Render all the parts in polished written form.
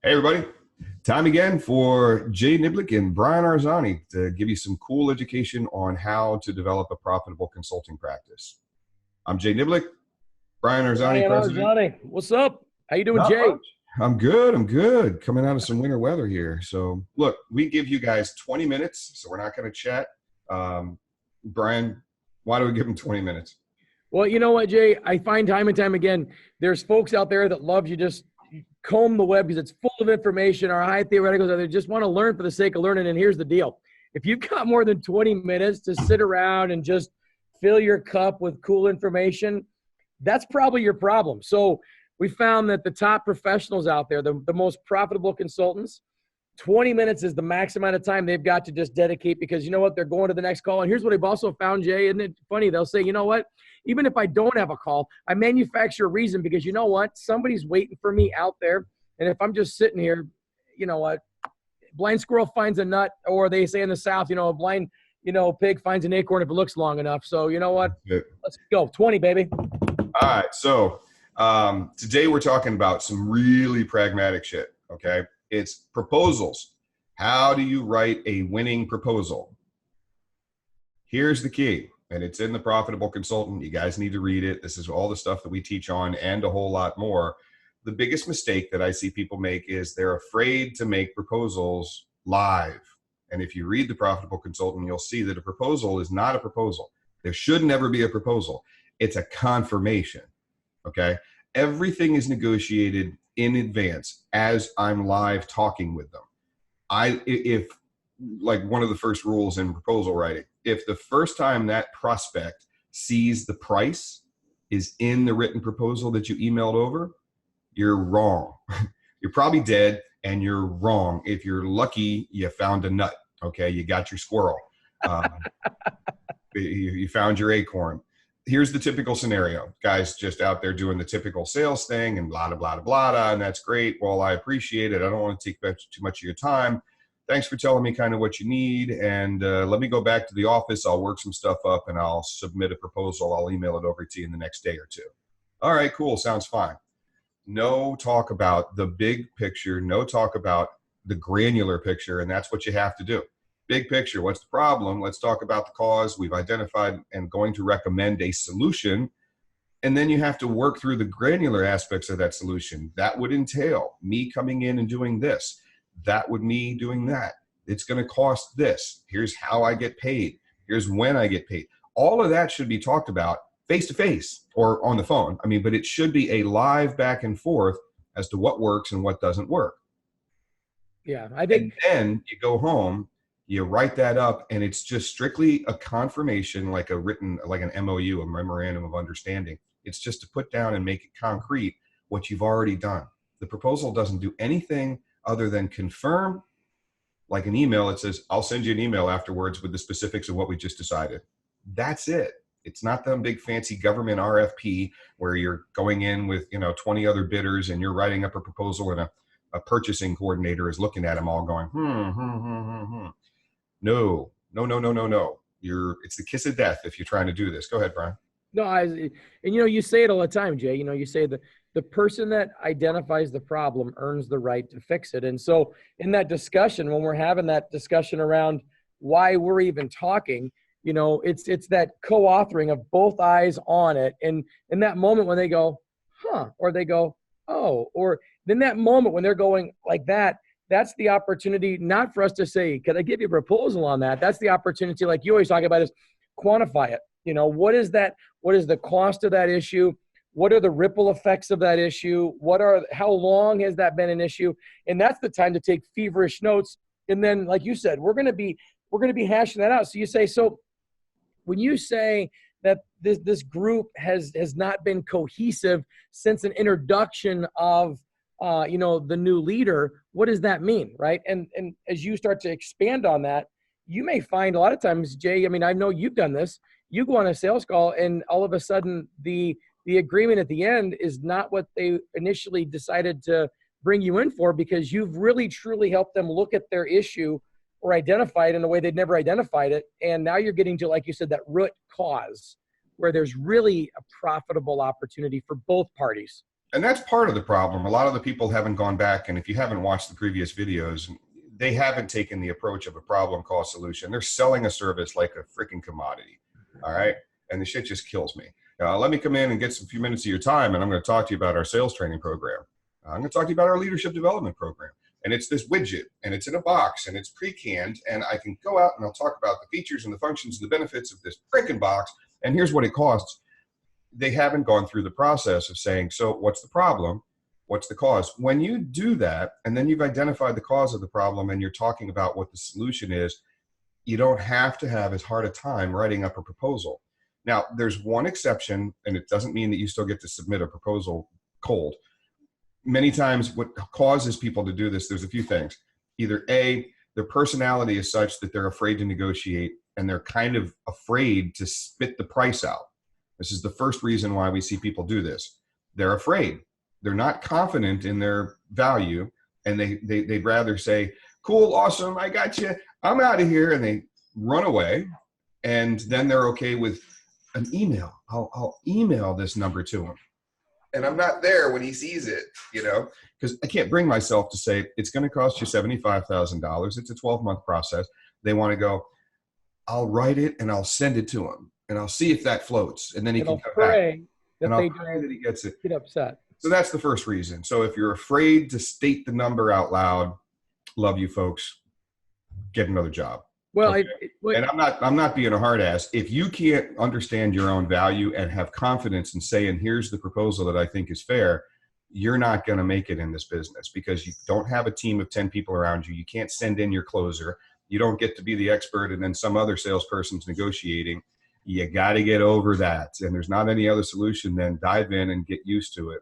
Hey, everybody. Time again for Jay Niblick and Brian Arzani to give you some cool education on how to develop a profitable consulting practice. I'm Jay Niblick, Brian Arzani, Brian president. Arzani, what's up? How you doing, Not Jay? much. I'm good. I'm good. Coming out of some winter weather here. So, look, we give you guys 20 minutes, so we're not going to chat. Brian, why do we give them 20 minutes? Well, you know what, Jay? I find time and time again, there's folks out there that love you just comb the web because it's full of information or high theoreticals. They just want to learn for the sake of learning. And here's the deal. If you've got more than 20 minutes to sit around and just fill your cup with cool information, that's probably your problem. So we found that the top professionals out there, the most profitable consultants, 20 minutes is the max amount of time they've got to just dedicate because you know what? They're going to the next call. And here's what I've also found, Jay. Isn't it funny? They'll say, you know what? Even if I don't have a call, I manufacture a reason because you know what? Somebody's waiting for me out there. And if I'm just sitting here, you know what? Blind squirrel finds a nut, or they say in the South, you know, a blind, pig finds an acorn if it looks long enough. So you know what? Let's go. 20, baby. All right. So today we're talking about some really pragmatic shit. Okay. It's proposals. How do you write a winning proposal? Here's the key, and it's in the Profitable Consultant. You guys need to read it. This is all the stuff that we teach on and a whole lot more. The biggest mistake that I see people make is they're afraid to make proposals live. And if you read the Profitable Consultant, you'll see that a proposal is not a proposal. There should never be a proposal. It's a confirmation, okay? Everything is negotiated in advance as I'm live talking with them. If like one of the first rules in proposal writing, if the first time that prospect sees the price is in the written proposal that you emailed over, you're wrong. You're probably dead and you're wrong. If you're lucky, you found a nut. Okay. You got your squirrel. You found your acorn. Here's the typical scenario. Guys just out there doing the typical sales thing and blah, blah, blah, blah, blah, and that's great. Well, I appreciate it. I don't want to take too much of your time. Thanks for telling me kind of what you need. And let me go back to the office. I'll work some stuff up and I'll submit a proposal. I'll email it over to you in the next day or two. All right, cool. Sounds fine. No talk about the big picture. No talk about the granular picture. And that's what you have to do. Big picture, what's the problem? Let's talk about the cause. We've identified and going to recommend a solution. And then you have to work through the granular aspects of that solution. That would entail me coming in and doing this. That would me doing that. It's going to cost this. Here's how I get paid. Here's when I get paid. All of that should be talked about face to face or on the phone. But it should be a live back and forth as to what works and what doesn't work. Yeah, I think. And then you go home, you write that up, and it's just strictly a confirmation, like an MOU, a memorandum of understanding. It's just to put down and make it concrete what you've already done. The proposal doesn't do anything other than confirm, like an email. It says, I'll send you an email afterwards with the specifics of what we just decided. That's it. It's not them big fancy government RFP where you're going in with 20 other bidders and you're writing up a proposal and a purchasing coordinator is looking at them all going, No. It's the kiss of death if you're trying to do this. Go ahead, Brian. No, you say it all the time, Jay. You say the person that identifies the problem earns the right to fix it. And so in that discussion, when we're having that discussion around why we're even talking, it's that co-authoring of both eyes on it. And in that moment when they go, huh, or they go, oh, or then that moment when they're going like that, that's the opportunity, not for us to say, can I give you a proposal on that? That's the opportunity, like you always talk about, is quantify it. What is that? What is the cost of that issue? What are the ripple effects of that issue? How long has that been an issue? And that's the time to take feverish notes. And then, like you said, we're going to be hashing that out. So you say, so when you say that this group has not been cohesive since an introduction of the new leader, what does that mean, right? And as you start to expand on that, you may find a lot of times, Jay, I know you've done this. You go on a sales call and all of a sudden the agreement at the end is not what they initially decided to bring you in for, because you've really truly helped them look at their issue or identify it in a way they'd never identified it. And now you're getting to, like you said, that root cause where there's really a profitable opportunity for both parties. And that's part of the problem. A lot of the people haven't gone back, and if you haven't watched the previous videos, they haven't taken the approach of a problem cost solution. They're selling a service like a freaking commodity. All right. And the shit just kills me. Let me come in and get some few minutes of your time, and I'm going to talk to you about our sales training program. I'm going to talk to you about our leadership development program. And it's this widget, and it's in a box, and it's pre-canned, and I can go out and I'll talk about the features and the functions and the benefits of this freaking box, and here's what it costs. They haven't gone through the process of saying, so what's the problem? What's the cause? When you do that, and then you've identified the cause of the problem, and you're talking about what the solution is, you don't have to have as hard a time writing up a proposal. Now, there's one exception, and it doesn't mean that you still get to submit a proposal cold. Many times what causes people to do this, there's a few things. Either A, their personality is such that they're afraid to negotiate, and they're kind of afraid to spit the price out. This is the first reason why we see people do this. They're afraid. They're not confident in their value, and they'd rather say, cool, awesome, I got you, I'm out of here, and they run away, and then they're okay with an email. I'll email this number to him. And I'm not there when he sees it, because I can't bring myself to say, it's going to cost you $75,000. It's a 12-month process. They want to go, I'll write it and I'll send it to him, and I'll see if that floats. And then he can come back. And I'll pray that he gets it. Get upset. So that's the first reason. So if you're afraid to state the number out loud, love you folks, get another job. Well, okay? And I'm not being a hard ass. If you can't understand your own value and have confidence in saying, here's the proposal that I think is fair, you're not going to make it in this business, because you don't have a team of 10 people around you. You can't send in your closer. You don't get to be the expert and then some other salesperson's negotiating. You got to get over that. And there's not any other solution than dive in and get used to it.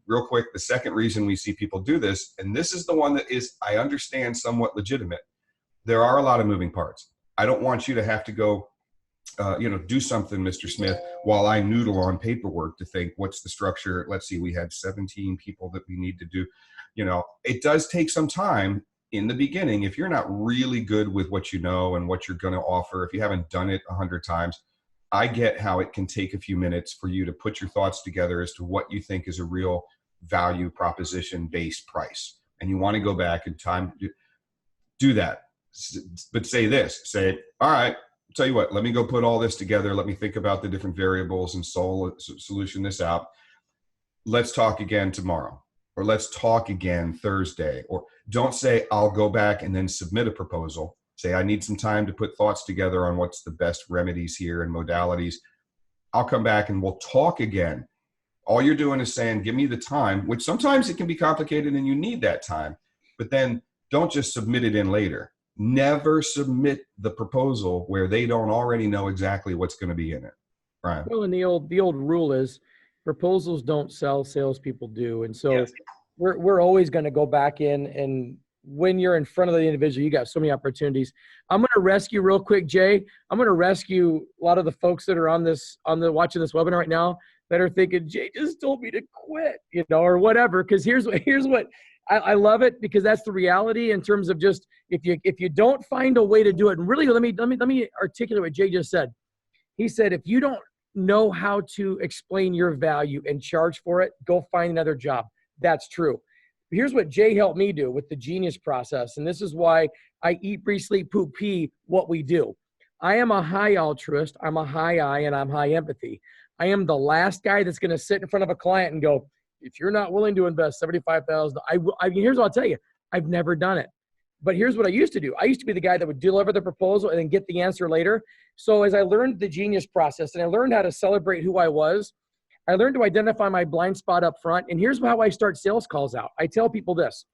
Real quick, the second reason we see people do this, and this is the one that is, I understand, somewhat legitimate. There are a lot of moving parts. I don't want you to have to go, do something, Mr. Smith, while I noodle on paperwork to think, what's the structure? Let's see, we had 17 people that we need to do. It does take some time in the beginning. If you're not really good with what you know and what you're going to offer, if you haven't done it 100 times, I get how it can take a few minutes for you to put your thoughts together as to what you think is a real value proposition based price. And you want to go back in time to do that. But say, all right, tell you what, let me go put all this together. Let me think about the different variables and solution this out. Let's talk again tomorrow, or let's talk again Thursday. Or don't say, I'll go back and then submit a proposal. Say, I need some time to put thoughts together on what's the best remedies here and modalities. I'll come back and we'll talk again. All you're doing is saying, give me the time, which sometimes it can be complicated and you need that time, but then don't just submit it in later. Never submit the proposal where they don't already know exactly what's going to be in it. Right. Well, and the old rule is proposals don't sell, salespeople do. And so yes, we're always going to go back in, and when you're in front of the individual, you got so many opportunities. I'm going to rescue real quick, Jay. I'm going to rescue a lot of the folks that are watching this webinar right now that are thinking, Jay just told me to quit, or whatever. Because here's what I love it, because that's the reality in terms of just if you don't find a way to do it. And really, let me articulate what Jay just said. He said, if you don't know how to explain your value and charge for it, go find another job. That's true. Here's what Jay helped me do with the Genius process. And this is why I eat, breathe, sleep, poop, pee what we do. I am a high altruist. I'm a high I, and I'm high empathy. I am the last guy that's going to sit in front of a client and go, if you're not willing to invest $75,000, here's what I'll tell you. I've never done it. But here's what I used to do. I used to be the guy that would deliver the proposal and then get the answer later. So as I learned the Genius process and I learned how to celebrate who I was, I learned to identify my blind spot up front. And here's how I start sales calls out. I tell people this.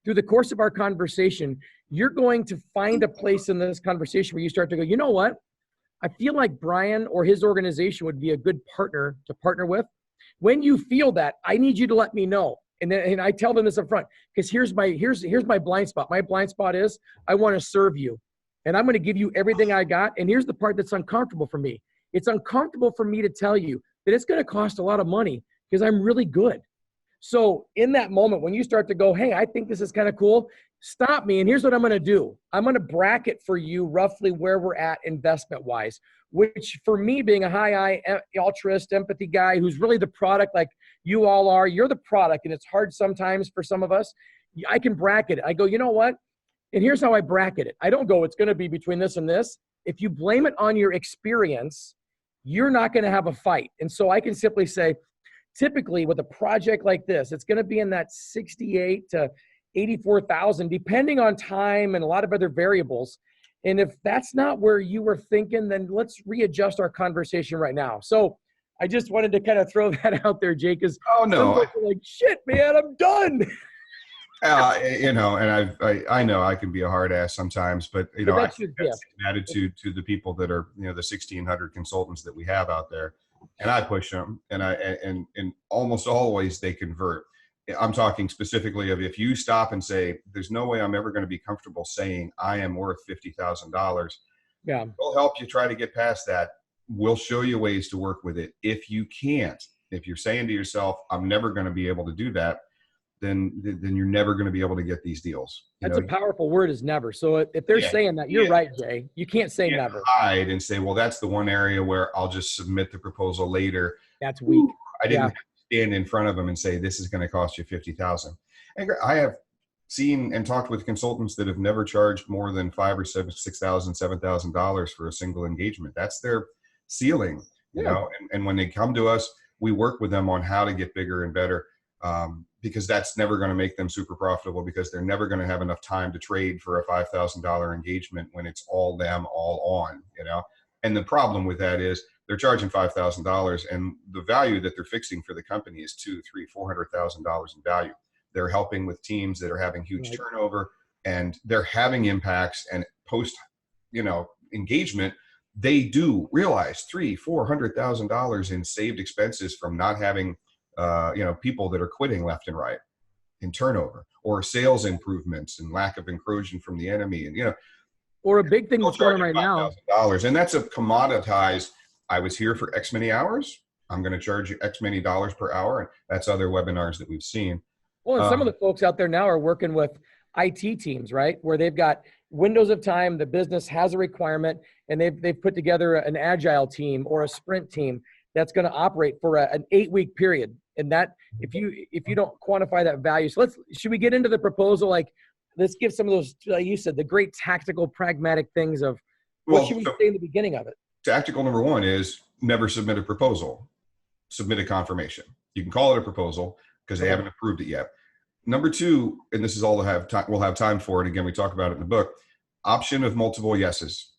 Through the course of our conversation, you're going to find a place in this conversation where you start to go, you know what? I feel like Brian or his organization would be a good partner to partner with. When you feel that, I need you to let me know. And I tell them this up front, because here's my blind spot. My blind spot is I want to serve you, and I'm going to give you everything I got. And here's the part that's uncomfortable for me. It's uncomfortable for me to tell you that it's going to cost a lot of money because I'm really good. So in that moment, when you start to go, hey, I think this is kind of cool, stop me. And here's what I'm going to do. I'm going to bracket for you roughly where we're at investment-wise. which for me, being a high I altruist empathy guy who's really the product, like you all are, you're the product, and it's hard sometimes for some of us. I can bracket it. I go, you know what? And here's how I bracket it. I don't go, it's going to be between this and this. If you blame it on your experience, you're not going to have a fight. And so I can simply say, typically with a project like this, it's going to be in that 68 to 84,000, depending on time and a lot of other variables. And if that's not where you were thinking, then let's readjust our conversation right now. So I just wanted to kind of throw that out there, Jake, because Oh no, some people are like, shit, man, I'm done. you know, and I know I can be a hard ass sometimes, but you know, I that's think your that's gift. an attitude to the people that are, you know, the 1,600 consultants that we have out there, and I push them, and almost always they convert. I'm talking specifically of if you stop and say, "There's no way I'm ever going to be comfortable saying I am worth $50,000." Yeah. We'll help you try to get past that. We'll show you ways to work with it. If you can't, if you're saying to yourself, "I'm never going to be able to do that," then you're never going to be able to get these deals. You That's a know, powerful word, is never. So if they're yeah, saying that, you're yeah, right, Jay. You can't say you can't never. hide and say, "Well, that's the one area where I'll just submit the proposal later." That's weak. I didn't Yeah. have to stand in front of them and say, "This is going to cost you 50,000." And I have seen and talked with consultants that have never charged more than $5,000 or $6,000, $7,000 for a single engagement. That's their ceiling, you Yeah. know. And when they come to us, we work with them on how to get bigger and better, because that's never going to make them super profitable, because they're never going to have enough time to trade for a $5,000 engagement when it's all them, all on, you know. And the problem with that is they're charging $5,000, and the value that they're fixing for the company is $200,000, $300,000, $400,000 in value. They're helping with teams that are having huge Right. turnover, and they're having impacts, and post, you know, engagement, they do realize $300,000, $400,000 in saved expenses from not having, you know, people that are quitting left and right in turnover, or sales improvements and lack of incursion from the enemy. And, you know, Or a big thing still that's going on charging right now. $5,000. And that's a commoditized, I was here for X many hours, I'm going to charge you X many dollars per hour. And that's other webinars that we've seen. Well, and some of Um, the folks out there now are working with IT teams, right? Where they've got windows of time, the business has a requirement, and they've put together an agile team or a sprint team that's going to operate for an 8-week period. And that, if you don't quantify that value, so should we get into the proposal? Like, let's give some of those, like you said, the great tactical, pragmatic things of what well, should we so say in the beginning of it? tactical number one is never submit a proposal, submit a confirmation. You can call it a proposal because they Okay. haven't approved it yet. Number two, and this is all we'll have time for it. Again, we talk about it in the book, option of multiple yeses.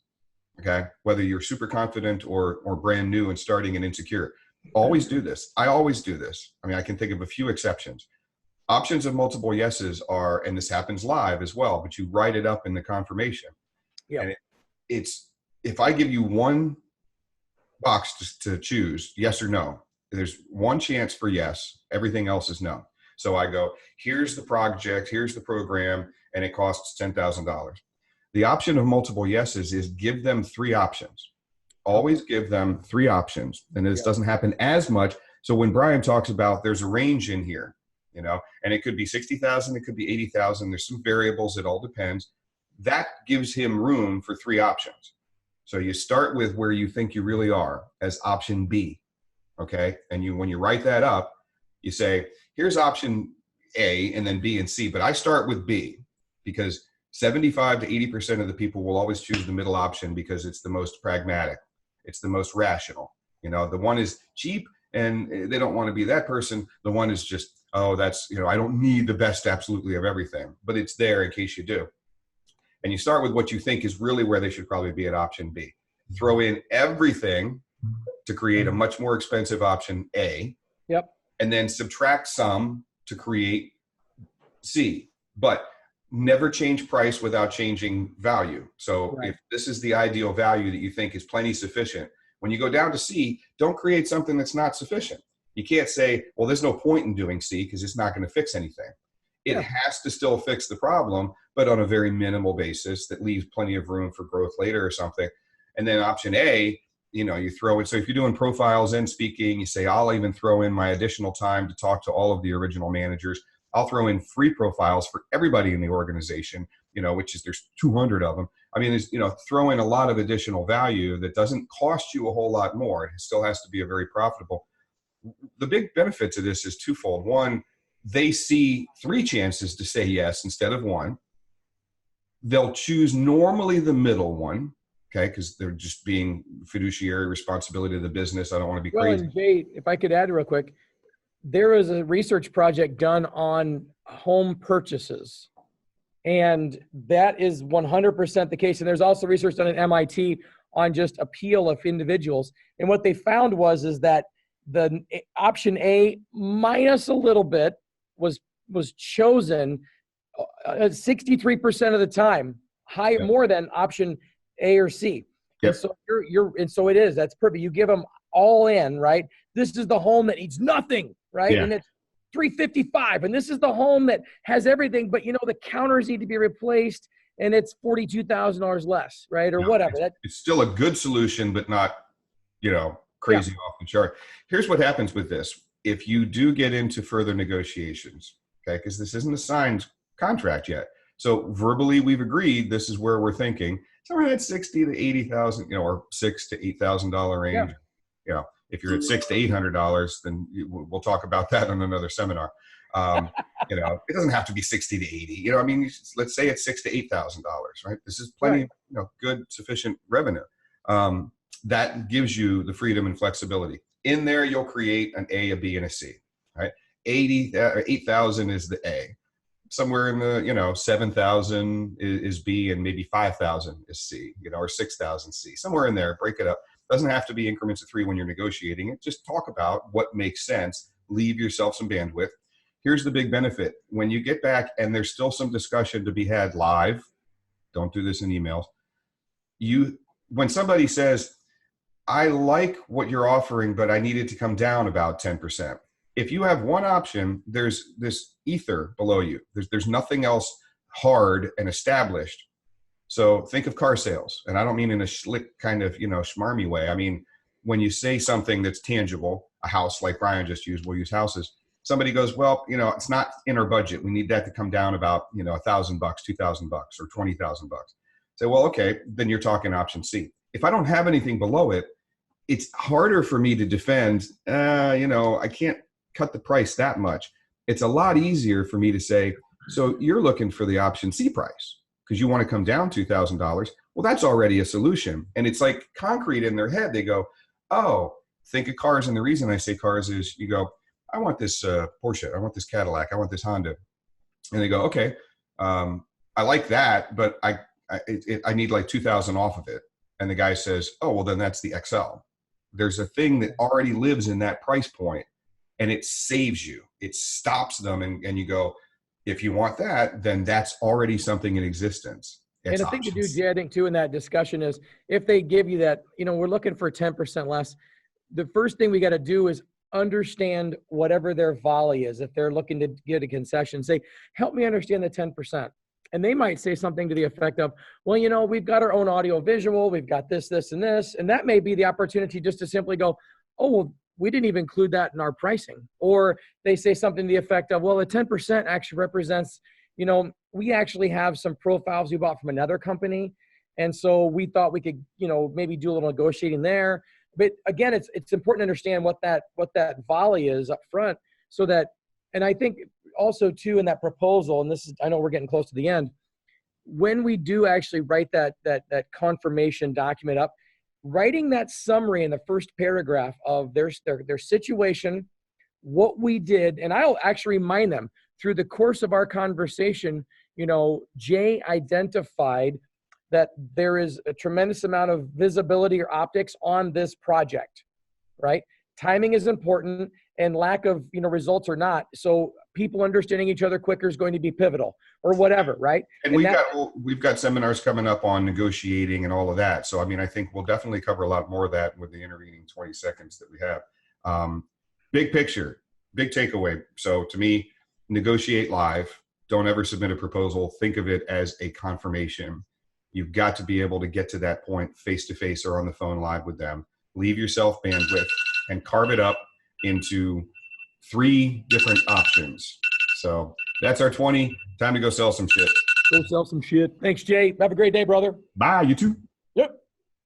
Okay. Whether you're super confident or brand new and starting and insecure, always do this. I always do this. I mean, I can think of a few exceptions. Options of multiple yeses are, and this happens live as well, but you write it up in the confirmation. Yeah. And it's, if I give you one box to choose, yes or no, there's one chance for yes, everything else is no. So I go, here's the project, here's the program, and it costs $10,000. The option of multiple yeses is give them 3 options. Always give them 3 options. And this doesn't happen as much. So when Brian talks about there's a range in here, you know, and it could be 60,000, it could be 80,000. There's some variables. It all depends. That gives him room for 3 options. So you start with where you think you really are as option B. Okay. And when you write that up, you say, here's option A, and then B and C, but I start with B because 75 to 80% of the people will always choose the middle option because it's the most pragmatic. It's the most rational. You know, the one is cheap and they don't want to be that person. The one is just, oh, that's, you know, I don't need the best absolutely of everything, but it's there in case you do. And you start with what you think is really where they should probably be at option B. Throw in everything to create a much more expensive option A. Yep. And then subtract some to create C. But never change price without changing value. So Right. if this is the ideal value that you think is plenty sufficient, when you go down to C, don't create something that's not sufficient. You can't say, well, there's no point in doing C because it's not going to fix anything. It has to still fix the problem, but on a very minimal basis that leaves plenty of room for growth later or something. And then option A, you know, you throw in, so if you're doing profiles and speaking, you say, I'll even throw in my additional time to talk to all of the original managers. I'll throw in free profiles for everybody in the organization, you know, which is there's 200 of them. I mean, there's, throw in a lot of additional value that doesn't cost you a whole lot more. It still has to be a very profitable. The big benefit to this is twofold. One, they see 3 chances to say yes instead of 1. They'll choose normally the middle one, okay, because they're just being fiduciary responsibility of the business. I don't want to be crazy. And Jay, if I could add real quick, there is a research project done on home purchases, and that is 100% the case. And there's also research done at MIT on just appeal of individuals. And what they found is that the option A minus a little bit was chosen 63% of the time, more than option A or C. Yep. And so and so it is. That's perfect. You give them all in, right? This is the home that needs nothing, right? Yeah. And it's $355, and this is the home that has everything, but the counters need to be replaced, and it's $42,000 less, right, or whatever. It's still a good solution, but not, crazy off the chart. Here's what happens with this: if you do get into further negotiations, okay, because this isn't a signed contract yet, so verbally we've agreed this is where we're thinking. So we're at $60,000 to $80,000, or $6,000 to $8,000 range. Yeah. If you're at $600 to $800, then we'll talk about that on another seminar. It doesn't have to be 60 to 80. I mean, let's say it's $6,000 to $8,000, right? This is plenty, good, sufficient revenue. That gives you the freedom and flexibility. In there, you'll create an A, a B, and a C, right? 8,000 is the A. Somewhere in the 7,000 is B, and maybe 5,000 is C, or 6,000 C. Somewhere in there, break it up. Doesn't have to be increments of 3 when you're negotiating it. Just talk about what makes sense. Leave yourself some bandwidth. Here's the big benefit. When you get back and there's still some discussion to be had live, don't do this in emails. When somebody says, I like what you're offering, but I need it to come down about 10%. If you have one option, there's this ether below you. There's nothing else hard and established. So think of car sales, and I don't mean in a slick kind of, schmarmy way. I mean, when you say something that's tangible, a house like Brian just used, we'll use houses. Somebody goes, well, it's not in our budget. We need that to come down about, $1,000, $2,000, or $20,000. Say, well, okay, then you're talking option C. If I don't have anything below it, it's harder for me to defend, I can't cut the price that much. It's a lot easier for me to say, so you're looking for the option C price because you want to come down $2,000. Well, that's already a solution. And it's like concrete in their head. They go, oh, think of cars. And the reason I say cars is you go, I want this Porsche. I want this Cadillac. I want this Honda. And they go, okay, I like that, but I need like 2,000 off of it. And the guy says, oh, well, then that's the XL. There's a thing that already lives in that price point, and it saves you. It stops them, and you go, if you want that, then that's already something in existence. And the thing to do, Jay, I think, too, in that discussion is if they give you that, we're looking for 10% less, the first thing we got to do is understand whatever their volley is. If they're looking to get a concession, say, help me understand the 10%. And they might say something to the effect of, well, we've got our own audio visual, we've got this, this, and this. And that may be the opportunity just to simply go, oh, well, we didn't even include that in our pricing. Or they say something to the effect of, well, the 10% actually represents, we actually have some profiles we bought from another company. And so we thought we could, maybe do a little negotiating there. But again, it's important to understand what that volley is up front, so that, and I think also too, in that proposal, and this is, I know we're getting close to the end, when we do actually write that confirmation document up, writing that summary in the first paragraph of their situation, what we did, and I'll actually remind them through the course of our conversation, Jay identified that there is a tremendous amount of visibility or optics on this project, right? Timing is important, and lack of, results or not. So people understanding each other quicker is going to be pivotal, or whatever, right? And we've got seminars coming up on negotiating and all of that. So, I think we'll definitely cover a lot more of that with the intervening 20 seconds that we have. Big picture, big takeaway. So to me, negotiate live. Don't ever submit a proposal. Think of it as a confirmation. You've got to be able to get to that point face-to-face or on the phone live with them. Leave yourself bandwidth and carve it up into 3 different options. So that's our 20. Time to go sell some shit. Go sell some shit. Thanks, Jay. Have a great day, brother. Bye, you too.